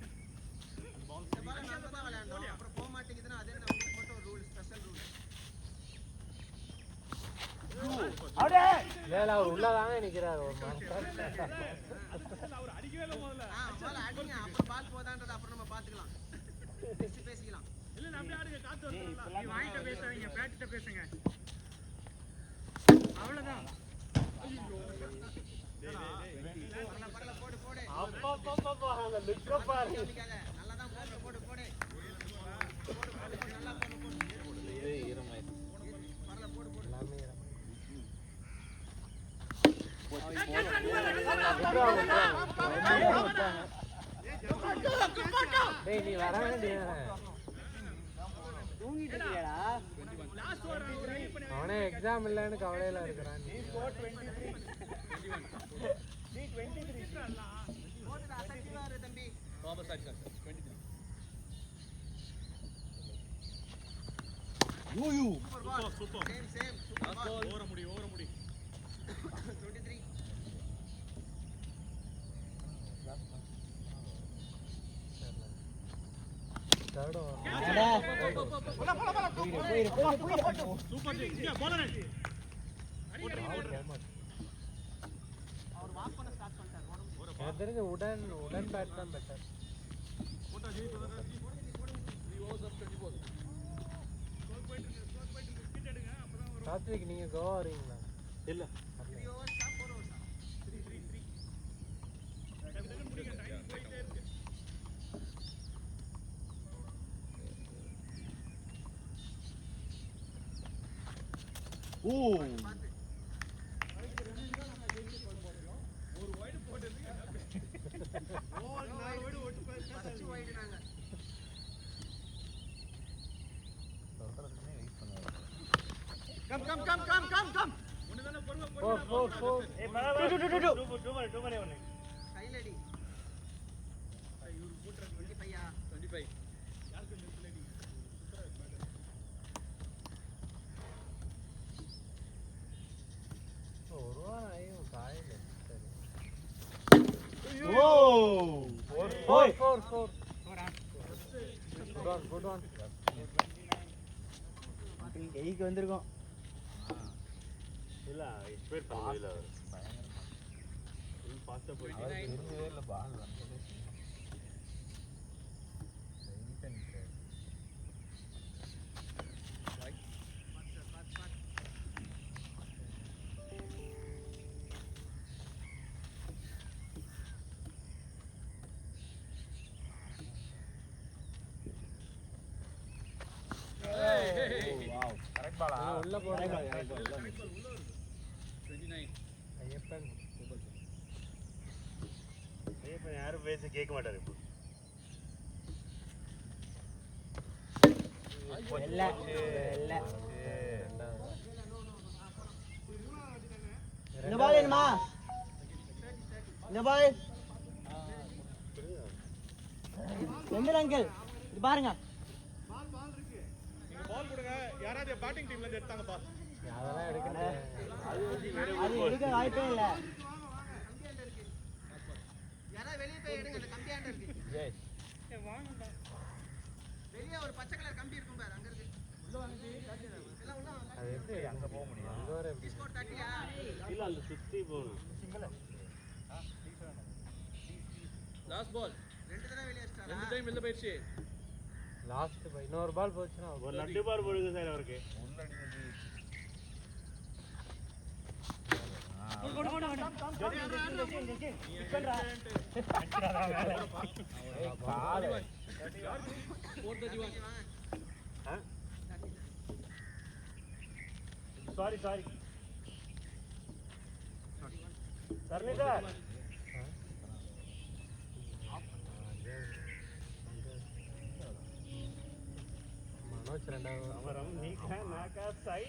இந்த பால் நாங்க தான் விளையாண்டோம். அப்புறம் போக மாட்டேங்குதுன்னா அதே நமக்கு மட்டும் ஒரு ரூல், ஸ்பெஷல் ரூல். அடே இல்ல அவர் உள்ளதாங்க நிக்கிறாரு ஒரு மாதிரி. அவர் அடிக்கவே இல்ல முதல்ல. முதல்ல அடிங்க, அப்புறம் பால் போதான்றது அப்புறம் நம்ம பாத்துக்கலாம். பேசிக்கலாம். இல்ல நான் அப்படியே ஆடுங்க, காத்து வரலாம். நீ வாங்கிட்ட பேசாதீங்க, பேட்டிட்ட பேசுங்க. அவ்வளவுதான். பரல போடு. அப்பா அந்த லுக்க பாரு. நல்லா தான் போடு. நல்லா போடு. இது ஈரமாய். பரல போடு. எல்லாமே டேய் நீ வர வேண்டியதானே. தூங்கிட்டு இருக்கியாடா? அவனே எக்ஸாம் இல்லைன்னு கவலையில இருக்கிறான். நீ ஸ்கோர் 23. நீ 23. போடுடா, அசட்டிவா இரு தம்பி. Baba sorry 23. Super. Same super ball. ஓவர முடி. 23. தேர்டோ சூப்பர் ஜி. இங்க போலனே. அடி. அவர் வாக் பண்ண ஸ்டார்ட் பண்ணிட்டார். எனக்கு தெரிஞ்ச உடன் பேட் தான் பெட்டர். போட்டா ஜி போடுங்க. 3 overs of 24. ஸ்கோர் போயிட்டு விக்கெட் எடுங்க, அப்பதான் வரும். சாத்விக் நீங்க கோவா வரீங்களா? இல்ல 3 overs 4 overs 3. டக்கு முடிங்க. கையிலடி 25 எய்க்கு வந்திருக்கோம் இல்ல எக்ஸ்பெக்ட் பண்ணவே இல்ல அவர் ஃபுல் ஃபாஸ்டா போயிட்டு இல்ல பால் வந்து உள்ள போறாங்க ஐயப்பன் யாரும் பேச கேட்க மாட்டாரு இப்போ இல்ல இந்த பால் என்னமா இந்த பால் எந்த அங்கிள் இது பாருங்க பால் கொடுங்க யாராவது பேட்டிங் டீம்ல இருந்து எடுத்தாங்கப்பா அதெல்லாம் எடுக்கல அது எடுக்க வாய்ப்பே இல்ல யாரா வெளிய போய் எடுங்க அந்த கம்பியாண்ட இருக்கு ஜெய் வாங்கடா வெளிய ஒரு பச்சை கலர் கம்பி இருக்கும் பாரு அங்க இருக்கு உள்ள வந்து எல்லாம் உள்ள அது எப்படி அங்க போக முடியும் அங்க வர எப்படி ஸ்கோர் 30யா இல்ல அந்த சுத்தி போணும் சிங்கிள் லாஸ்ட் பால் ரெண்டு தடவை வெளிய அடிச்சாரா ரெண்டு டைம் வெளில போயிடுச்சு லாஸ்ட் பால் இன்னொரு பால் போச்சுனா ஒரு ரெண்டு பால் போடுங்க சார் அவருக்கு சாரி சாரி சரி சார் மனோஜ் ரெண்டாவது அவரம் நீக்கா நாக்கா சை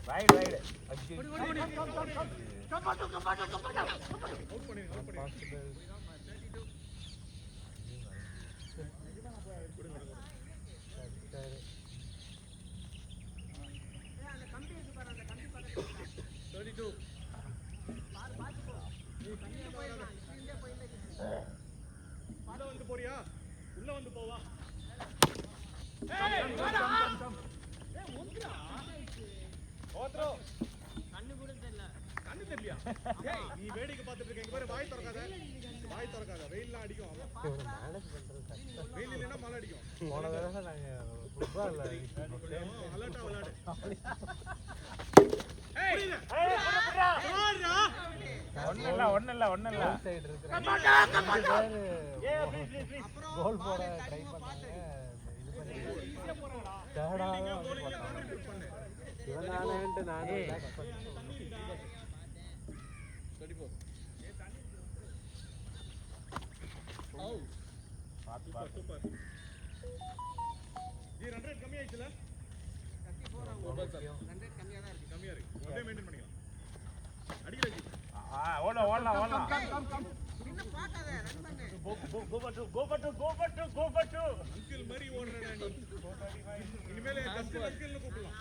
ரைட் ரைட் அந்த கம்பி இருக்கு பாரு அந்த கம்பி பக்கத்துல 32 பாரு பாத்து போ நீ கம்பி போயிடலாம் இங்கே போயிடல உள்ள வந்து போறியா உள்ள வந்து போவா ஓத்ரோ கண்ணு கூட தெரியல கண்ணு தெரியலையா ஏய் நீ வேடிக்கை பார்த்துட்டு இருக்க இங்க பாரு வாய் திறக்காத வெயில்லாம் அடிக்கும் மேனேஜ் பண்றது கஷ்டம் வெயில் இல்லைன்னா மழை அடிக்கும் போன தடவை நாங்க ஃபுட்பால் அலர்ட்டா விளையாடு ஒண்ணு இல்ல சைடு இருக்கு கோல் போட ட்ரை பண்ணாங்க இது பண்ணி இவனானேன்ட்டு நானே ரிலாக்ஸ் பண்ணேன் 34 சூப்பர் ஜி ரன் ரேட் கம்மி ஆயிடுச்சுல 34 100 கம்மியா தான் இருக்கு கம்மியா இருக்கு அப்படியே மெயின்டைன் பண்ணிக்கலாம் அடிக்கல ஜி ஓடலாம் இன்னும் பார்க்காத ரன் பண்ணு go for two அங்கிள் மாதிரி ஓடுறடா நீ இனிமேல் கஸ்டல் அங்கிள்னு கூப்பிடலாம்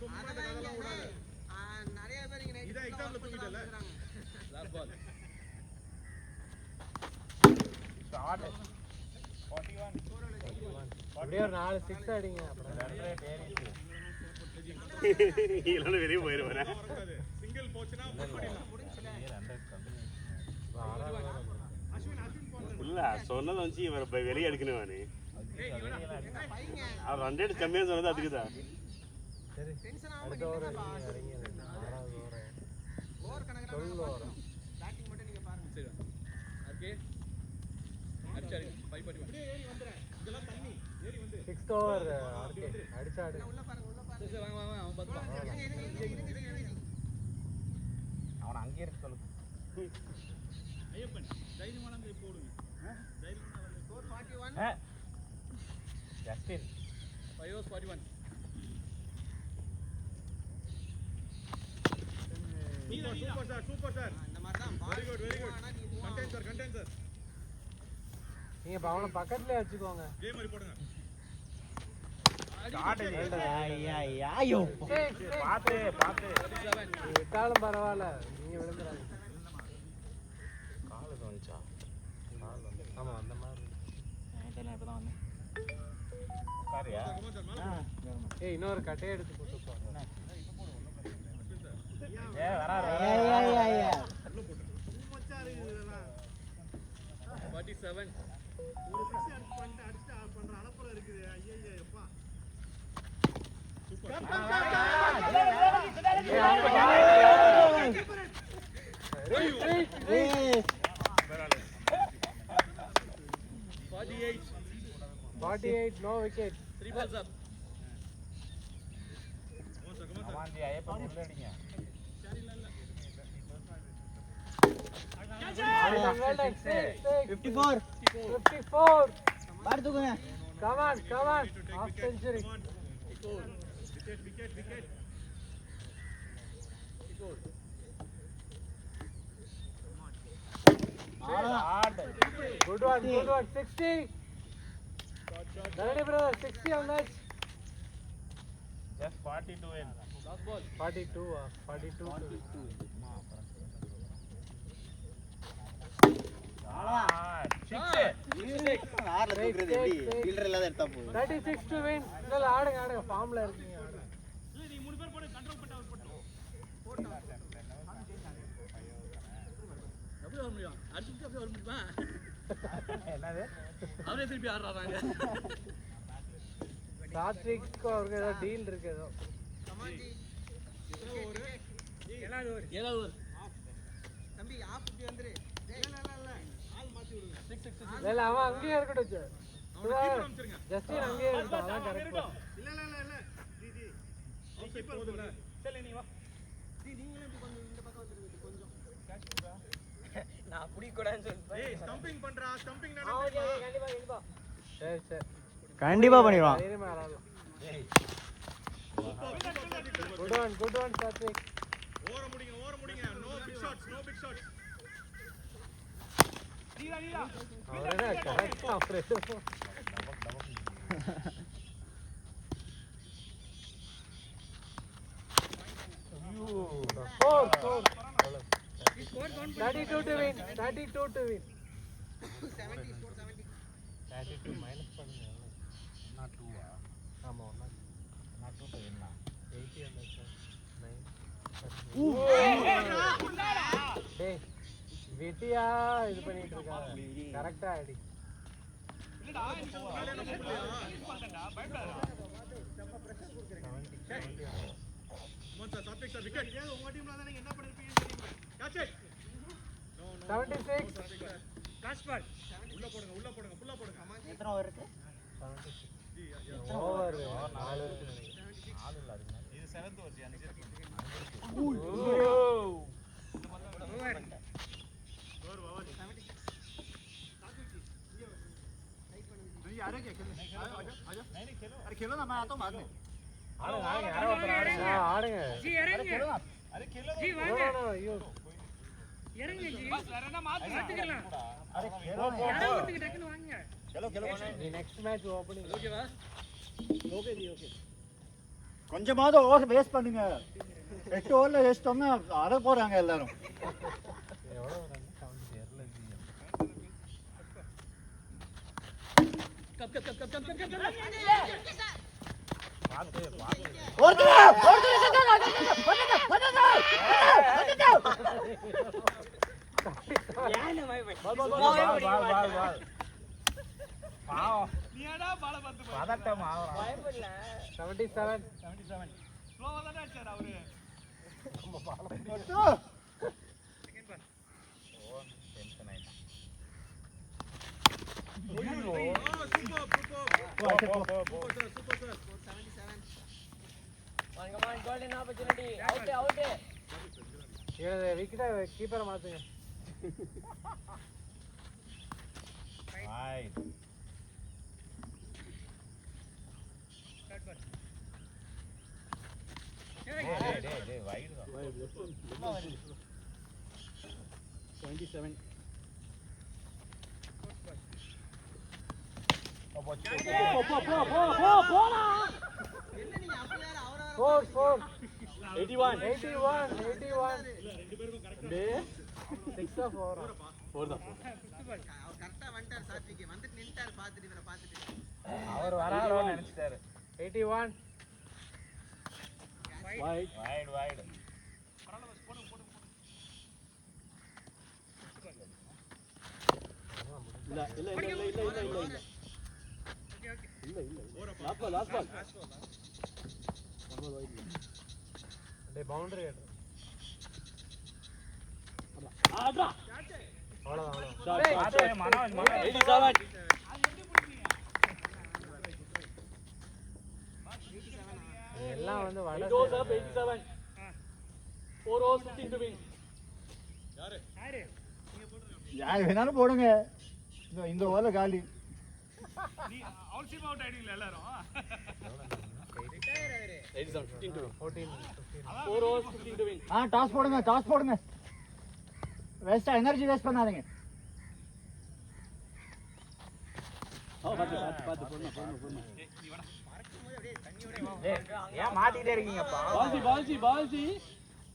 சும்மா அந்த கதெல்லாம் ஓடாத நிறைய பேர் இங்க நைட் இதான் எக்ஸாம்ல தூங்கிட்டல லாஸ்ட் பால் ஷாட் 41 அப்படியே ஒரு 4 6 அடிங்க அப்புறம் ரன் ரேட் ஏறிச்சு இல்ல வெளிய போயிடுவாரே சிங்கிள் போச்சுனா முடியலாம் இல்ல சொன்னது வந்து இவரை வெளியே எடுக்கணும் அவனு அவர் 100 கம்மியா சொன்னது அதுக்குதான் சரி அடுத்த ஓவர் இறங்கி ஆறாவது ஓவர் கணக்குல 12 ஓவர் பேட்டிங் மட்டும் நீங்க பாருங்க சரி ஓகே அடிச்சாரு 5 பண்ணி அப்படியே ஏறி வந்துறேன் இதெல்லாம் தண்ணி 6th ஓவர் அடிச்சாடு. அவன் அங்கே இருக்க சொல்லு. Justin 5 overs 41. Super sir. இந்த மாதிரி தான் Very good. Contain sir. நீங்க அவன பக்கத்துலயே வச்சுக்கோங்க. Game மாதிரி போடுங்க. ஐயோ பாத்து விட்டாலும் பரவாயில்ல, நீங்க விழுந்துறாங்க. கால் வந்துச்சா? ஆமா அந்த மாதிரி. இப்பதான் வந்தேன். காரியா? ஏய் இன்னொரு கட்டையை எடுத்து போட்டு போ. வராரு. 47. Super. 48 no wicket. 3 balls up. வாந்தி ஐயப்ப உள்ளடிங்க. 54 பார் தூக்குங்க. come on half century. Wicket. Good one 60. Ready brother, 60 on that. Just 42 in. Last ball. 42 to 36 to win. இதெல்லாம் ஆடுங்க ஃபார்ம்ல இருக்கீங்க. இல்ல நீ மூணு பேர் போடு, கண்ட்ரோல் பண்ணி அவர் போடு. எப்படி வர முடியும்? அடிச்சுட்டு அப்படியே வர முடியுமா? என்னது? அவரே திருப்பி ஆடுறாங்க. சாத்விக் அவருக்கு ஏதோ டீல் இருக்கு ஏதோ. ஏழாவது ஓவர். தம்பி ஆப் இப்படி வந்துரு. ஆள் மாத்தி விடுங்க. 6. இல்ல அவன் அங்கேயே இருக்கட்டும். அவனை கீப்பர் அனுப்பிச்சிருங்க. ஜஸ்டின் அங்கேயே இருக்கட்டும். அதான் கரெக்ட். இல்ல. நீ கீப்பர் போடுல. சரி நீ வா. நீங்களும் இப்படி கொஞ்சம் இந்த பக்கம் வந்துருங்க கொஞ்சம். நான் புடி கூடாதுன்னு சொல்றேன். ஏய் ஸ்டம்பிங் பண்றா, ஸ்டம்பிங் நான் கண்டிப்பா. சரி. கண்டிப்பா பண்ணிடுவான். தைரியமா ஆடாது. Good one Satwik. ஓர முடிங்க. No big shots. நீடா. அவரே கரெக்ட்டா அவரே. 4. 32 to win. 70. 32 minus பண்ணுங்க. not 2 ஆமா not 2 to win 80 on that. 9. டேய் விட்டியா இது பண்ணிட்டு இருக்காங்க. கரெக்ட்டா அடி. இல்லடா நீ மேல என்ன போடுறியா? பண்ணடா பயப்படாத. மொத்த சாத்விக் சார் விக்கெட். ஏன் உங்க டீம்ல தான் நீங்க என்ன பண்ணிருப்பீங்கன்னு தெரியுமா? Catch it. 76. கேட்ச் பால். உள்ள போடுங்க. ஃபுல்லா போடுங்க. எத்தனை ஓவர் இருக்கு? 76. ஓவர் 4 இருக்கு நினைக்கிறேன். 4 இல்ல அதுக்கு. இது 7th ஓவர் 5 இருக்கு. अरे खेलो ना मैं आता हूं बाद में ஆடுங்க. जी इरेंगे अरे खेलो जी வாங்க. ஐயோ इरेंगे जी बस வரேன்னா மாத்திக்கலாம் अरे खेलो யாரோ ஒருத்தங்க டக்குன்னு வாங்குங்க खेलो நீ நெக்ஸ்ட் மேட்ச் ஓபனிங். ஓகேவா ஓகே கொஞ்சமாவது ஓவர் வேஸ்ட் பண்ணுங்க. 8 ஓவர்ல வேஸ்ட் பண்ணா அட போறாங்க எல்லாரும். எவ்வளவு ரன் கவுண்ட் தெரியல ஜி. கப் நீடா பால பத்து பதட்டம் ஆவறா. 77. ஸ்லோவா தான் அடிச்சாரு அவரு செகண்ட் பால் டென்ஷன் ஆயிட்டான். Super golden opportunity. Out. விக்கெட்டை கீப்பரை மாத்துங்க. Wide. Wide தான். 27. என்ன நீங்க அப்படி யாரு அவரா 4 81. 81 டேய் 6 ஆஃப் 4 தான். அவர் கரெக்டா வந்துட்டார் சாத்விக்கு வந்துட்டு நின்னுட்டாரு பாத்துட்டு இவரை பாத்துட்டு அவர் வராரோன்னு நினைச்சிட்டாரு. 81 Wide. Wide. இல்ல. Last ball. டேய் பவுண்டரி ஆட்ரா. அவ்வளவுதான். Shot. 87. எல்லாம் வந்து வட 8 overs up, 87. 4 overs 15 to win. யார் வேணாலும் போடுங்க. இந்த ஓவர்ல காலி. நீ அவுட் சீம் அவுட் ஆயிட்டீங்களா எல்லாரும்? 87, 15 to win. 14 4 overs 15 to win. Toss போடுங்க. வேஸ்டா எனர்ஜி வேஸ்ட் பண்ணாதீங்க. பாத்து பொண்ணு. ஏன் மாட்டிட்டே இருக்கீங்கப்பா? பால்ஜி.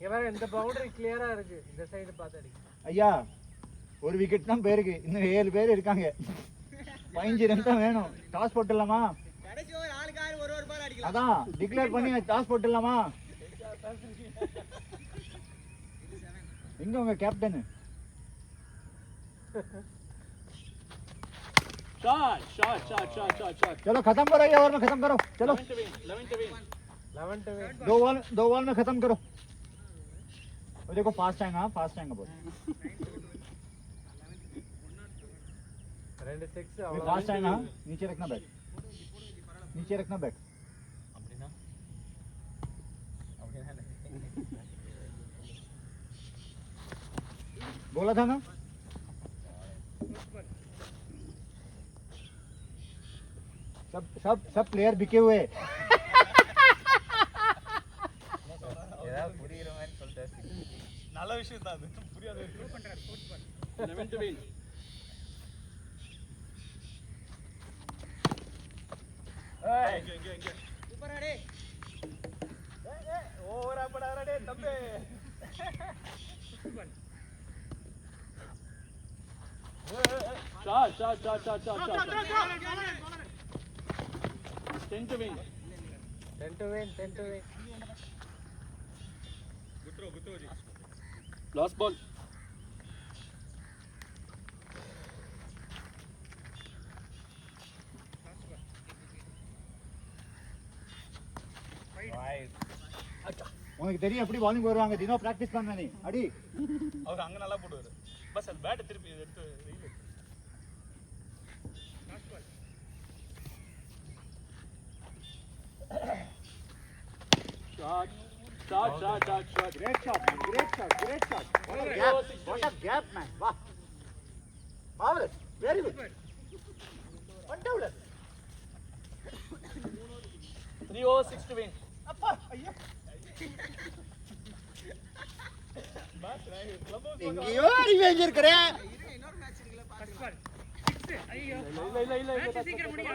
இவர இந்த பவுண்டரி கிளியரா இருக்கு. இந்த சைடு பார்த்து அடி. ஐயா ஒரு விக்கெட் தான் பேருக்கு. இன்னும் 7 பேர் இருக்காங்க. 15 ரன் தான் வேணும். டாஸ் போட்டுடலாமா? கடைசி ஓவர் ஆளுக்கு ஆறு ஒரு பால் அடிக்கலாம். அதான் டிக்ளேர் பண்ணி டாஸ் போட்டுடலாமா? எங்க உங்க கேப்டன்? Shot. चलो खत्म करो ये ओवर में खत्म करो. चलो 11 to win. 11 to win. दो बॉल में खत्म करो. और देखो फास्ट आएगा बोल. 26 ये फास्ट आएगा. नीचे रखना बैट. बोला था ना. सब प्लेयर बिके हुए. ஏதாவது புரியுற மாதிரி சொல்லிட்டாரு. நல்ல விஷயம் தான் அது. புரியாது. 11 to win. இங்க. சூப்பரா டேய். ஓவரா படாதடா டேய் தம்பி. Shot. 10 to win. 10 to win. Good throw ji. Last ball. உனக்கு தெரியும் எப்படி bowling வருவாங்க. தினம் பிராக்டீஸ் பண்ண நீ. அடி. அவர் அங்க நல்லா போடுவாரு. பஸ் அந்த பேட் திருப்பி எடுத்து வெயில. Shot. Great shot. What a gap man. Wow. Marvelous. Very good. Wonderful. 3 overs 6 to win. எங்கேயோ ரிவெஞ்ச் இருக்குறே. இன்னொரு மேட்ச் இருக்குல பாத்துக்கலாம். இல்ல. சீக்கிரம் முடிங்க.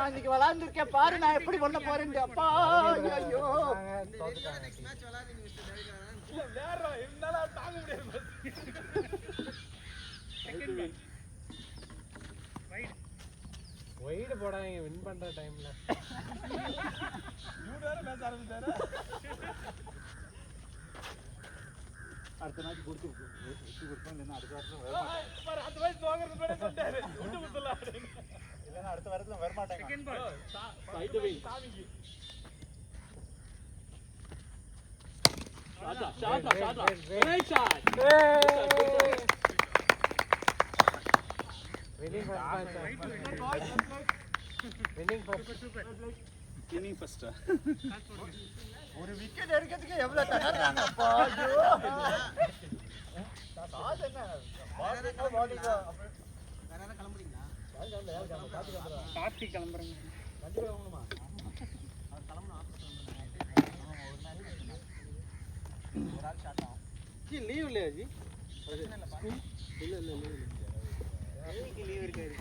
இன்னைக்கு விளையாண்டுருக்கேன் பாரு நான் எப்படி பண்ண போறேன். அப்பா ஐயோ. நெக்ஸ்ட் மேட்ச் விளையாடுங்க மிஸ்டர் தேவிகாரன். வேற என்னால தாங்க முடியாது. Second win. வைடு போடாதீங்க வின் பண்ற டைம்ல. வேற மேட்ச் ஆரம்பிச்சாரா? அடுத்த மேட்ச் கொடுத்து இல்லைன்னா அடுத்த வாரத்தில் பாரு அந்த மேட்ச் வாங்குறது பேட சொல்லிட்டாரு. குண்டு குத்தல இல்லைன்னா அடுத்த வாரத்தில் வரமாட்டாங்க. Second ball 5 to win. Shot. Great shot. Inning ஃபர்ஸ்டா ஒரு விக்கெட் எடுக்கிறதுக்கு எவ்வளவு தகறாங்க அப்பா ஐயோ சாஸ் என்ன பாடிக்கு வேற யாராவது கிளம்புறீங்களா? கார்த்திக் கிளம்புறேங்க. அவர் கிளம்பணும் ஒரு ஆள் ஷாட் ஆகும். ஜி லீவ் இல்லையா ஜி? இல்ல லீவ் இருக்காது.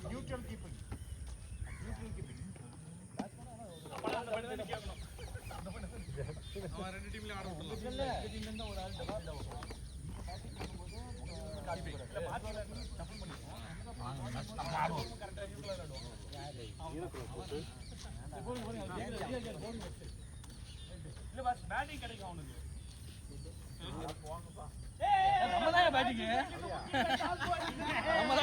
நியூட்ரல் கீப்பிங் அவன் ரெண்டு டீம்ல ஆட விடலாம் ஒரு ஆள் இல்ல பாஸ் பேட்டிங் கிடைக்கும் அவனுக்கு நம்ம தான் பேட்டிங் நம்ம